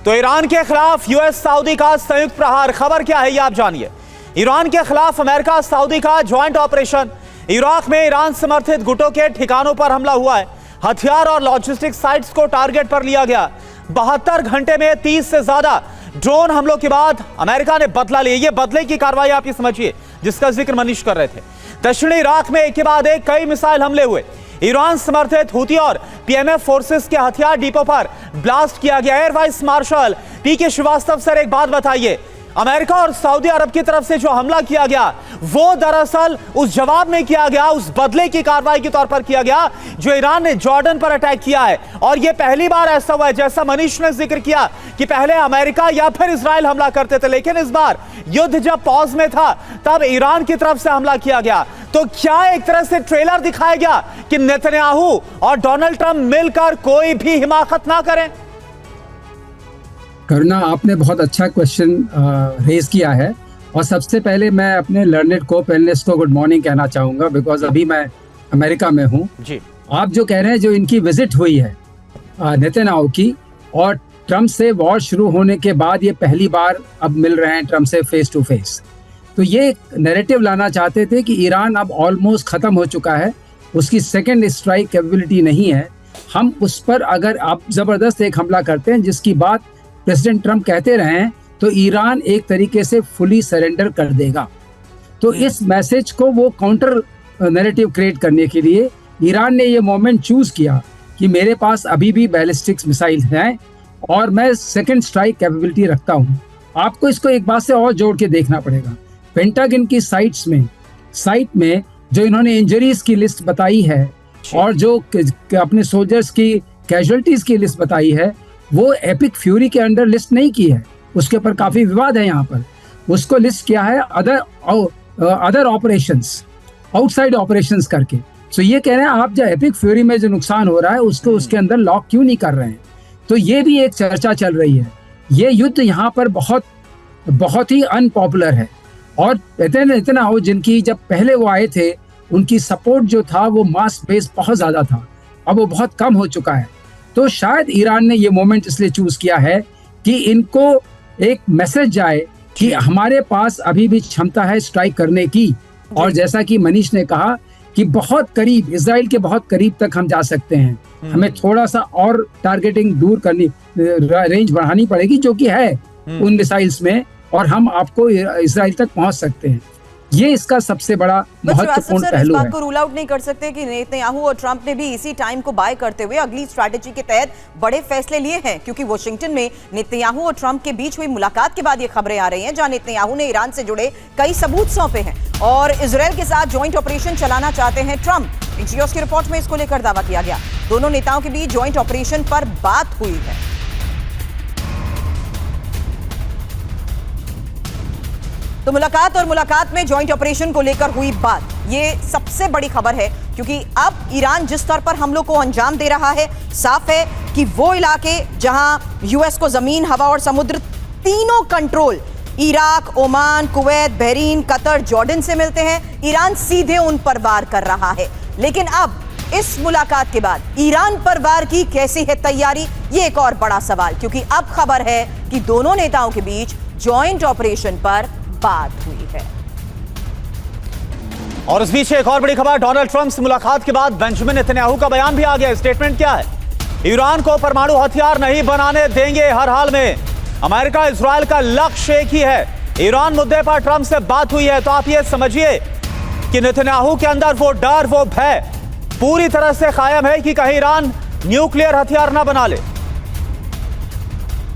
तो ईरान के खिलाफ यूएस सऊदी का संयुक्त प्रहार, खबर क्या है ये आप जानिए। ईरान के खिलाफ अमेरिका सऊदी का ज्वाइंट ऑपरेशन। इराक में ईरान समर्थित गुटों के ठिकानों पर हमला हुआ है। हथियार और लॉजिस्टिक साइट्स को टारगेट पर लिया गया। 72 घंटे में 30 से ज्यादा ड्रोन हमलों के बाद अमेरिका ने बदला लिया। ये बदले की कार्रवाई आप ये समझिए जिसका जिक्र मनीष कर रहे थे। दक्षिणी इराक में एक के बाद एक कई मिसाइल हमले हुए। ईरान समर्थित हूती और पीएमएफ फोर्सेस के हथियार डिपो पर ब्लास्ट किया गया। एयर वाइस मार्शल पीके श्रीवास्तव सर, एक बात बताइए, अमेरिका और सऊदी अरब की तरफ से जो हमला किया गया वो दरअसल उस जवाब में किया गया, उस बदले की कार्रवाई के तौर पर किया गया जो ईरान ने जॉर्डन पर अटैक किया है। और ये पहली बार ऐसा हुआ है, जैसा मनीष ने जिक्र किया कि पहले अमेरिका या फिर इजराइल हमला करते थे, लेकिन इस बार युद्ध जब पॉज में था तब ईरान की तरफ से हमला किया गया। तो क्या एक तरह से ट्रेलर दिखाया गया कि नेतन्याहू और डोनाल्ड ट्रंप मिलकर कोई भी हिमाकत ना करें? करुणा, आपने बहुत अच्छा क्वेश्चन रेज किया है और सबसे पहले मैं अपने लर्नेड को पैनलिस्ट को गुड मॉर्निंग कहना चाहूँगा, बिकॉज अभी मैं अमेरिका में हूँ जी। आप जो कह रहे हैं, जो इनकी विजिट हुई है नेतन्याहू की और ट्रंप से वॉर शुरू होने के बाद ये पहली बार अब मिल रहे हैं ट्रंप से फेस टू फेस, तो ये नैरेटिव लाना चाहते थे कि ईरान अब ऑलमोस्ट ख़त्म हो चुका है, उसकी सेकेंड स्ट्राइक कैपेबिलिटी नहीं है, हम उस पर अगर आप ज़बरदस्त एक हमला करते हैं जिसकी बात प्रेसिडेंट ट्रंप कहते रहे हैं तो ईरान एक तरीके से फुली सरेंडर कर देगा। तो इस मैसेज को वो काउंटर नैरेटिव क्रिएट करने के लिए ईरान ने ये मोमेंट चूज किया कि मेरे पास अभी भी बैलिस्टिक्स मिसाइल हैं और मैं सेकंड स्ट्राइक कैपेबिलिटी रखता हूँ। आपको इसको एक बात से और जोड़ के देखना पड़ेगा। पेंटागन की साइट में जो इन्होंने इंजरीज की लिस्ट बताई है और जो अपने सोल्जर्स की कैजुअलिटीज की लिस्ट बताई है, वो एपिक फ्यूरी के अंडर लिस्ट नहीं की है, उसके ऊपर काफी विवाद है यहाँ पर। उसको लिस्ट किया है अदर ऑपरेशंस, आउटसाइड ऑपरेशंस करके। सो ये कह रहे हैं आप जो एपिक फ्यूरी में जो नुकसान हो रहा है उसको उसके अंदर लॉक क्यों नहीं कर रहे हैं। तो ये भी एक चर्चा चल रही है। ये युद्ध यहाँ पर बहुत ही अनपॉपुलर है और इतना हो, जिनकी जब पहले वो आए थे उनकी सपोर्ट जो था वो मास बेस बहुत ज्यादा था, अब वो बहुत कम हो चुका है। तो शायद ईरान ने ये मोमेंट इसलिए चूज किया है कि इनको एक मैसेज जाए कि हमारे पास अभी भी क्षमता है स्ट्राइक करने की। और जैसा कि मनीष ने कहा कि बहुत करीब, इजराइल के बहुत करीब तक हम जा सकते हैं, हमें थोड़ा सा और टारगेटिंग दूर करनी, रेंज बढ़ानी पड़ेगी जो कि है उन मिसाइल्स में, और हम आपको इजराइल तक पहुंच सकते हैं। ये इसका सबसे बड़ा महत्वपूर्ण पहलू है। इस बात को रूल आउट नहीं कर सकते कि नेतन्याहू और ट्रंप ने भी इसी टाइम को बाय करते हुए अगली स्ट्रैटेजी के तहत बड़े फैसले लिए हैं, क्योंकि वॉशिंगटन में नेतन्याहू और ट्रंप के बीच हुई मुलाकात के बाद ये खबरें आ रही हैं जहां नेतन्याहू ने ईरान से जुड़े कई सबूत सौंपे हैं और इजराइल के साथ ज्वाइंट ऑपरेशन चलाना चाहते हैं ट्रंप। एनजीओ की रिपोर्ट में इसको लेकर दावा किया गया। दोनों नेताओं के बीच ज्वाइंट ऑपरेशन पर बात हुई है। तो मुलाकात में ज्वाइंट ऑपरेशन को लेकर हुई बात, ये सबसे बड़ी खबर है, क्योंकि अब ईरान जिस स्तर पर हमलों को अंजाम दे रहा है, साफ है कि वो इलाके जहां यूएस को जमीन, हवा और समुद्र तीनों control Iraq, Oman, Kuwait, Bahrain, Qatar, Jordan से मिलते हैं, ईरान सीधे उन पर वार कर रहा है। लेकिन अब इस मुलाकात के बाद ईरान पर वार की कैसी है तैयारी, ये एक और बड़ा सवाल, क्योंकि अब खबर है कि दोनों नेताओं के बीच ज्वाइंट ऑपरेशन पर बात हुई है। और इस बीच एक और बड़ी खबर, डोनाल्ड ट्रंप से मुलाकात के बाद बेंजामिन नेतन्याहू का बयान भी आ गया। स्टेटमेंट क्या है? ईरान को परमाणु हथियार नहीं बनाने देंगे हर हाल में। अमेरिका इजराइल का लक्ष्य एक ही है। ईरान मुद्दे पर ट्रंप से बात हुई है, तो आप ये समझिए कि नेतन्याहू के अंदर वो डर, वो भय पूरी तरह से कायम है कि कहीं ईरान न्यूक्लियर हथियार ना बना ले।